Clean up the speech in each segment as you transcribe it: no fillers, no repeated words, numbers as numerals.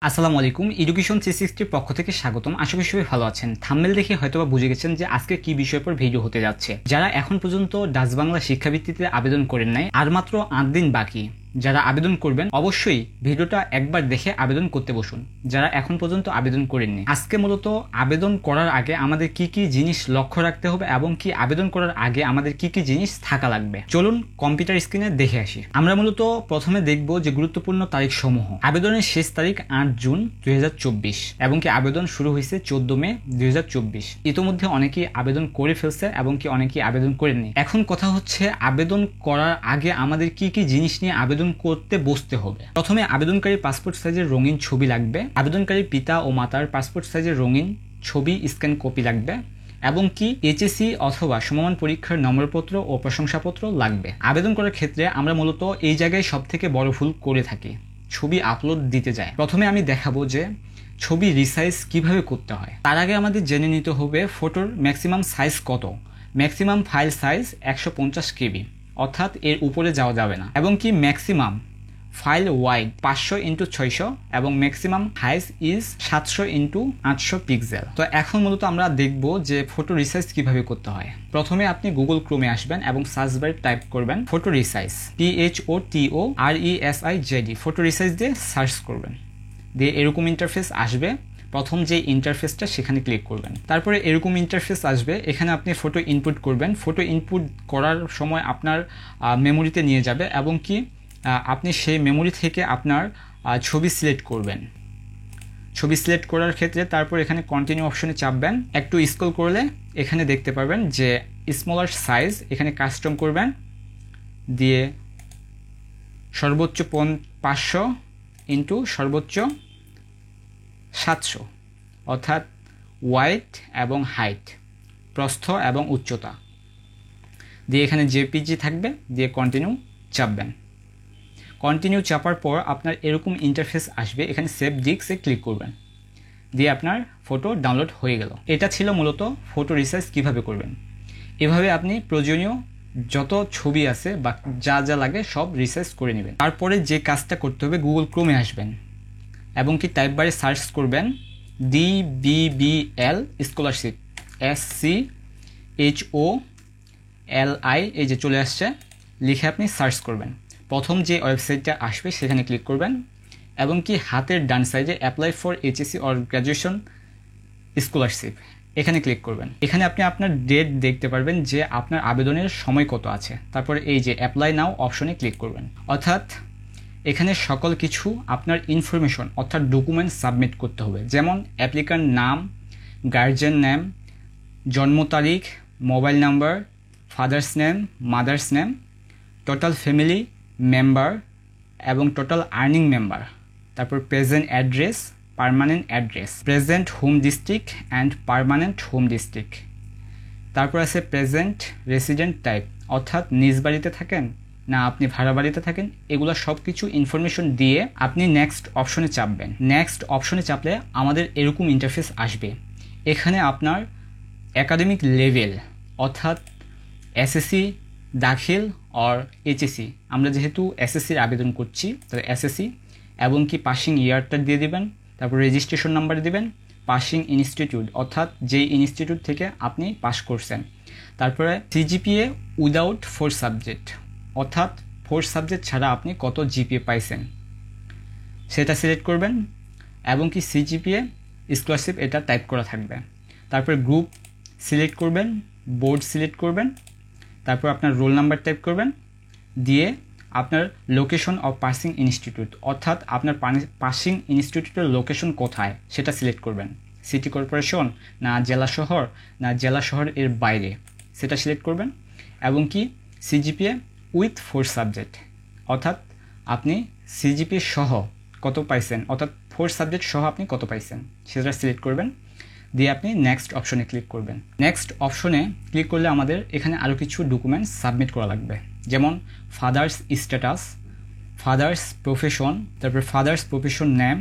আসসালামু আলাইকুম, এডুকেশন 360 পক্ষ থেকে স্বাগতম। আশা করি সবাই ভালো আছেন। থাম্বনেল দেখে হয়তোবা বুঝে গেছেন যে আজকে কি বিষয়ের উপর ভিডিও হতে যাচ্ছে। যারা এখন পর্যন্ত ডাচ বাংলা শিক্ষাবৃত্তিতে আবেদন করেন নাই, আর মাত্র 8 দিন বাকি। যারা আবেদন করবেন অবশ্যই ভিডিওটা একবার দেখে আবেদন করতে বসুন, যারা এখন পর্যন্ত আবেদন করেননি। আজকে মূলত আবেদন করার আগে আমাদের কি কি জিনিস লক্ষ্য রাখতে হবে এবং কি আবেদন করার আগে আমাদের কি কি জিনিস থাকা লাগবে, চলুন কম্পিউটার স্ক্রিনে দেখে আসি। আমরা মূলত প্রথমে দেখব যে গুরুত্বপূর্ণ তারিখ সমূহ। আবেদনের শেষ তারিখ 8 জুন 2024 এবং কি আবেদন শুরু হয়েছে 14 মে 2024। ইতোমধ্যে অনেকেই আবেদন করে ফেলছে এবং কি অনেকেই আবেদন করেননি। এখন কথা হচ্ছে আবেদন করার আগে আমাদের কি কি জিনিস নিয়ে আবেদন করতে বসতে হবে। প্রথমে আবেদনকারীর পাসপোর্ট সাইজের রঙিন ছবি লাগবে, আবেদনকারীর পিতা ও মাতার পাসপোর্ট সাইজের রঙিন ছবি স্ক্যান কপি লাগবে এবং কি এইচএসসি অথবা সমমান পরীক্ষার নম্বরপত্র ও প্রশংসাপত্র লাগবে। আবেদন করার ক্ষেত্রে আমরা মূলত এই জায়গায় সব থেকে বড় ভুল করে থাকি, ছবি আপলোড দিতে যায়। প্রথমে আমি দেখাবো যে ছবি রিসাইজ কিভাবে করতে হয়। তার আগে আমাদের জেনে নিতে হবে ফটোর ম্যাক্সিমাম সাইজ কত। ম্যাক্সিমাম ফাইল সাইজ 150 কেবি, অর্থাৎ এর উপরে যাওয়া যাবে না। এবং কি ম্যাক্সিমাম ফাইল ওয়াইড 500x600 এবং ম্যাক্সিমাম হাইজ ইজ 700x800 পিক্সেল। তো এখন মূলত আমরা দেখব যে ফটো রিসাইজ কিভাবে করতে হয়। প্রথমে আপনি গুগল ক্রোমে আসবেন এবং সার্চ বারে টাইপ করবেন photo resize, PHOTORESIZ, photo resize দিয়ে সার্চ করবেন। দিয়ে এরকম ইন্টারফেস আসবে। প্রথম যে ইন্টারফেসটা সেখানে ক্লিক করবেন, তারপরে এরকম ইন্টারফেস আসবে। এখানে আপনি ফটো ইনপুট করবেন। ফটো ইনপুট করার সময় আপনার মেমোরিতে নিয়ে যাবে এবং কি আপনি সেই মেমোরি থেকে আপনার ছবি সিলেক্ট করবেন। ছবি সিলেক্ট করার ক্ষেত্রে তারপর এখানে কন্টিনিউ অপশনে চাপবেন। একটু স্ক্রল করলে এখানে দেখতে পারবেন যে স্মলার সাইজ, এখানে কাস্টম করবেন। দিয়ে সর্বোচ্চ 500 ইন্টু সর্বোচ্চ 700, অর্থাৎ ওয়াইড এবং হাইট, প্রস্থ এবং উচ্চতা দিয়ে এখানে জেপিজি থাকবে। দিয়ে কন্টিনিউ চাপবেন। কন্টিনিউ চাপার পর আপনার এরকম ইন্টারফেস আসবে। এখানে সেভ ডিস্কে ক্লিক করবেন। দিয়ে আপনার ফটো ডাউনলোড হয়ে গেল। এটা ছিল মূলত ফটো রিসাইজ কিভাবে করবেন। এভাবে আপনি প্রয়োজনীয় যত ছবি আছে বা যা যা লাগে সব রিসাইজ করে নেবেন। তারপরে যে কাজটা করতে হবে, গুগল ক্রোমে আসবেন এবং কি টাইপ বারে সার্চ করবেন DBBL স্কলারশিপ, SCHOLI, এই যে চলে আসছে, লিখে আপনি সার্চ করবেন। প্রথম যে ওয়েবসাইটটা আসবে সেখানে ক্লিক করবেন এবং কি হাতের ডান সাইডে apply for HSC or graduation scholarship, এখানে ক্লিক করবেন। এখানে আপনি আপনার ডেট দেখতে পারবেন যে আপনার আবেদনের সময় কত আছে। তারপরে এই যে অ্যাপ্লাই নাও অপশনে ক্লিক করবেন। অর্থাৎ এখানে সকল কিছু আপনার ইনফরমেশন অর্থাৎ ডকুমেন্ট সাবমিট করতে হবে, যেমন অ্যাপ্লিকান্ট নাম, গার্জিয়ান নেম, জন্ম তারিখ, mobile number, father's name, mother's name, total family member এবং টোটাল আর্নিং মেম্বার, তারপর present address, permanent address, present home district and permanent home district, তারপর আছে প্রেজেন্ট রেসিডেন্ট টাইপ, অর্থাৎ নিজ বাড়িতে থাকেন না আপনি ভাড়া বাড়িতে থাকেন, এগুলো সব কিছু ইনফরমেশন দিয়ে আপনি নেক্সট অপশনে চাপবেন। নেক্সট অপশনে চাপলে আমাদের এরকম ইন্টারফেস আসবে। এখানে আপনার একাডেমিক লেভেল অর্থাৎ এসএসসি দাখিল অর এইচএসসি, আমরা যেহেতু এসএসসির আবেদন করছি তাহলে এসএসসি, এবং কি পাসিং ইয়ারটা দিয়ে দিবেন। তারপর রেজিস্ট্রেশন নাম্বার দিবেন, পাসিং ইনস্টিটিউট অর্থাৎ যেই ইনস্টিটিউট থেকে আপনি পাস করছেন। তারপরে সিজিপিএ উইদাউট 4 সাবজেক্ট, অর্থাৎ 4 সাবজেক্ট ছাড়া আপনি কত জিপিএ পাইছেন সেটা সিলেক্ট করবেন এবং কি সিজিপিএ স্কলারশিপ এটা টাইপ করা থাকবে। তারপরে গ্রুপ সিলেক্ট করবেন, বোর্ড সিলেক্ট করবেন, তারপর আপনার রোল নাম্বার টাইপ করবেন। দিয়ে আপনার লোকেশন অফ পাসিং ইনস্টিটিউট, অর্থাৎ আপনার পাসিং ইনস্টিটিউটের লোকেশন কোথায় সেটা সিলেক্ট করবেন। সিটি কর্পোরেশন না জেলা শহর না জেলা শহর এর বাইরে, সেটা সিলেক্ট করবেন। এবং কি সিজিপিএ উইথ 4 সাবজেক্ট, অর্থাৎ আপনি সিজিপিএ সহ কত পাইছেন, অর্থাৎ 4 সাবজেক্ট সহ আপনি কত পাইছেন সেটা সিলেক্ট করবেন। দিয়ে আপনি নেক্সট অপশনে ক্লিক করবেন। নেক্সট অপশনে ক্লিক করলে আমাদের এখানে আরও কিছু ডকুমেন্টস সাবমিট করা লাগবে, যেমন ফাদার্স স্ট্যাটাস, ফাদার্স প্রফেশন, তারপর ফাদার্স প্রফেশন নেম,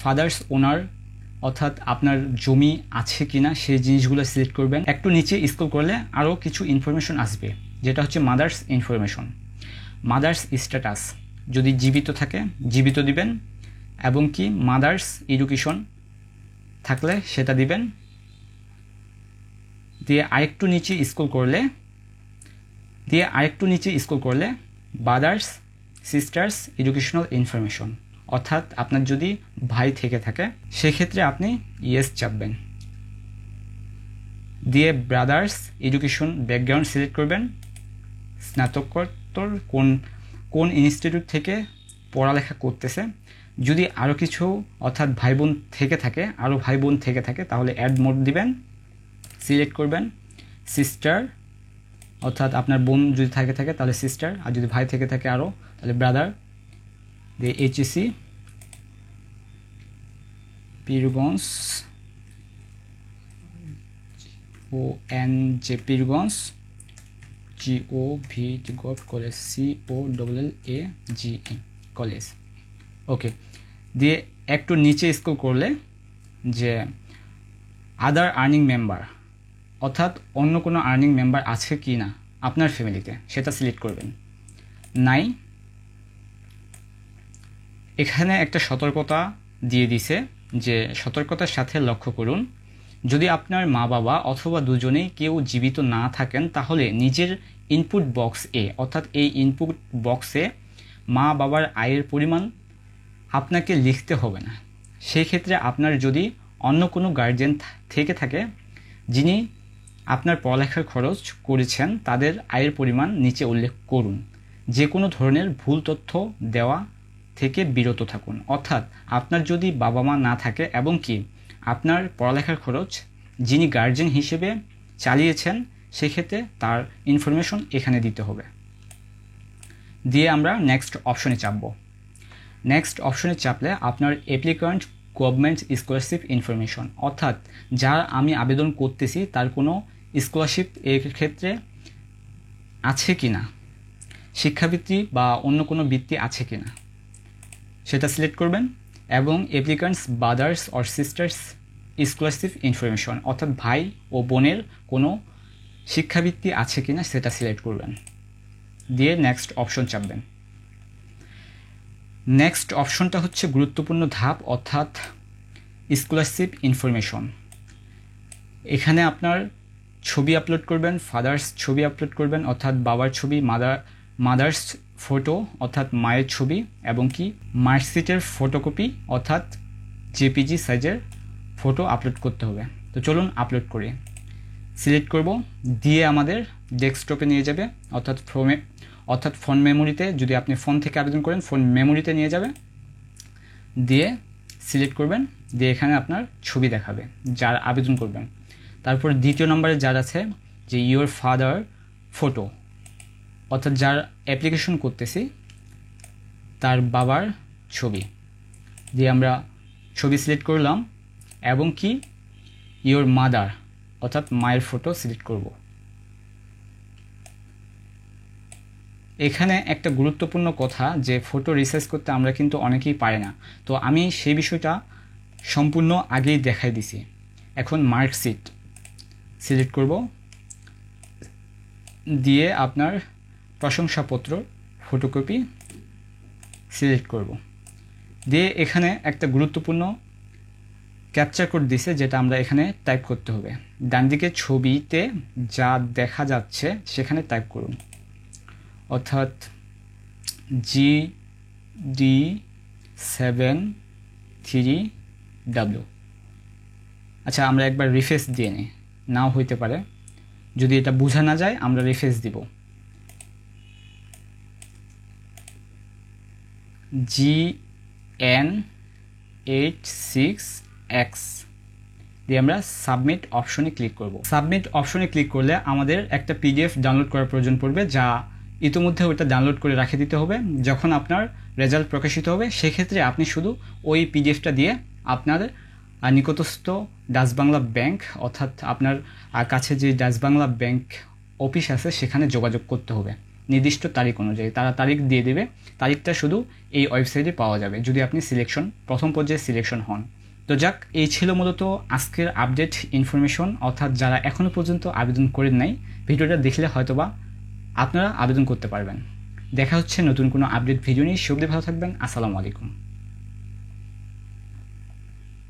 ফাদার্স ওনার, অর্থাৎ আপনার জমি আছে কিনা সেই জিনিসগুলো সিলেক্ট করবেন। একটু নিচে স্ক্রল করলে আরও কিছু ইনফরমেশন আসবে, যেটা হচ্ছে মাদার্স ইনফরমেশন, মাদার্স স্ট্যাটাস, যদি জীবিত থাকে জীবিত দিবেন এবং কি মাদার্স এডুকেশন থাকলে সেটা দিবেন। দিয়ে আরেকটু নিচে স্ক্রল করলে ব্রাদার্স সিস্টার্স এডুকেশনাল ইনফরমেশন, অর্থাৎ আপনার যদি ভাই থেকে থাকে সেক্ষেত্রে আপনি ইয়েস চাপবেন। দিয়ে ব্রাদার্স এডুকেশন ব্যাকগ্রাউন্ড সিলেক্ট করবেন, স্নাতকোত্তর কোন ইনস্টিটিউট থেকে পড়ালেখা করতেছে। যদি আরও কিছু অর্থাৎ ভাই বোন থেকে থাকে তাহলে অ্যাড মোড দিবেন, সিলেক্ট করবেন সিস্টার, অর্থাৎ আপনার বোন যদি থাকে তাহলে সিস্টার, আর যদি ভাই থেকে থাকে আরও তাহলে ব্রাদার। দিয়ে HSC Pirganj Pirganj GOV college COLLAGE college. Okay, দিয়ে একটু নিচে স্ক্রল করলে যে আদার আর্নিং মেম্বার, অর্থাৎ অন্য কোনো আর্নিং মেম্বার আছে কি না আপনার ফ্যামিলিতে সেটা সিলেক্ট করবেন। নাই। এখানে একটা সতর্কতা দিয়ে দিছে যে সতর্কতার সাথে লক্ষ্য করুন, যদি আপনার মা বাবা অথবা দুজনেই কেউ জীবিত না থাকেন তাহলে নিজের ইনপুট বক্সে, অর্থাৎ এই ইনপুট বক্সে মা বাবার আয়ের পরিমাণ আপনাকে লিখতে হবে না। সেই ক্ষেত্রে আপনার যদি অন্য কোনো গার্জিয়ান থেকে থাকে যিনি আপনার পড়ালেখার খরচ করেছেন তাদের আয়ের পরিমাণ নিচে উল্লেখ করুন। যে কোনো ধরনের ভুল তথ্য দেওয়া থেকে বিরত থাকুন, অর্থাৎ আপনার যদি বাবা মা না থাকে এবং কি আপনার পড়ালেখার খরচ যিনি গার্জিয়ান হিসেবে চালিয়েছেন সেক্ষেত্রে তার ইনফরমেশন এখানে দিতে হবে। দিয়ে আমরা নেক্সট অপশনে চাপব। নেক্সট অপশনে চাপলে আপনার অ্যাপ্লিক্যান্ট গভর্নমেন্ট স্কলারশিপ ইনফরমেশন, অর্থাৎ যার আমি আবেদন করতেছি তার কোনো স্কলারশিপ এর ক্ষেত্রে আছে কি না, শিক্ষাবৃত্তি বা অন্য কোনো বৃত্তি আছে কি না সেটা সিলেক্ট করবেন। এবং applicants brothers or sisters scholarship information, অর্থাৎ ভাই ও বোনের কোনো শিক্ষাবৃত্তি আছে কি না সেটা সিলেক্ট করবেন। দিয়ে নেক্সট অপশন চাপবেন। নেক্সট অপশনটা হচ্ছে গুরুত্বপূর্ণ ধাপ, অর্থাৎ স্কলারশিপ ইনফরমেশন। এখানে আপনার ছবি আপলোড করবেন, ফাদার্স ছবি আপলোড করবেন, অর্থাৎ বাবার ছবি, মাদার্স ফটো অর্থাৎ মায়ের ছবি, এবং কি মার্কশিটের ফটোকপি অর্থাৎ জেপিজি সাইজের ফটো আপলোড করতে হবে। তো চলুন আপলোড করি। সিলেক্ট করব, দিয়ে আমাদের ডেস্কটপে নিয়ে যাবে, অর্থাৎ ফোন মেমোরিতে, যদি আপনি ফোন থেকে আবেদন করেন ফোন মেমোরিতে নিয়ে যাবে। দিয়ে সিলেক্ট করবেন, দিয়ে এখানে আপনার ছবি দেখাবে যার আবেদন করবেন। তারপর দ্বিতীয় নম্বরে যার আছে যে ইওর ফাদার ফটো, অর্থাৎ যার অ্যাপ্লিকেশন করতেছি তার বাবার ছবি। দিয়ে আমরা ছবি সিলেক্ট করলাম এবং কি ইওর মাদার অর্থাৎ মায়ের ফটো সিলেক্ট করব। এখানে একটা গুরুত্বপূর্ণ কথা যে ফটো রিসার্চ করতে আমরা কিন্তু অনেকেই পারি না, তো আমি সেই বিষয়টা সম্পূর্ণ আগেই দেখাই দিছি। এখন মার্কশিট সিলেক্ট করব, দিয়ে আপনার প্রশংসাপত্র ফটোকপি সিলেক্ট করব। দিয়ে এখানে একটা গুরুত্বপূর্ণ ক্যাপচার কোড দিছে যেটা আমরা এখানে টাইপ করতে হবে। ডান দিকে ছবিতে যা দেখা যাচ্ছে সেখানে টাইপ করুন, অর্থাৎ GD73W। আচ্ছা, আমরা একবার রিফ্রেশ দিয়ে নিই, নাও হইতে পারে, যদি এটা বোঝা না যায় আমরা রিফ্রেশ দিব। GN86X দিয়ে আমরা সাবমিট অপশনে ক্লিক করব। সাবমিট অপশনে ক্লিক করলে আমাদের একটা PDF ডাউনলোড করার প্রয়োজন পড়বে, যা ইতিমধ্যে ওটা ডাউনলোড করে রেখে দিতে হবে। যখন আপনার রেজাল্ট প্রকাশিত হবে সেক্ষেত্রে আপনি শুধু ওই PDFটা দিয়ে আপনার নিকটস্থ ডাচ বাংলা ব্যাংক, অর্থাৎ আপনার কাছে যে ডাচ বাংলা ব্যাংক অফিস আছে সেখানে যোগাযোগ করতে হবে নির্দিষ্ট তারিখ অনুযায়ী। তারা তারিখ দিয়ে দেবে, তারিখটা শুধু এই ওয়েবসাইটে পাওয়া যাবে যদি আপনি প্রথম পর্যায়ে সিলেকশন হন। তো যাক, এই ছিল মূলত আজকের আপডেট ইনফরমেশন, অর্থাৎ যারা এখনও পর্যন্ত আবেদন করেন নাই ভিডিওটা দেখলে হয়তোবা আপনারা আবেদন করতে পারবেন। দেখা হচ্ছে নতুন কোনো আপডেট ভিডিও নিয়ে। সব ভালো থাকবেন। আসসালামু আলাইকুম।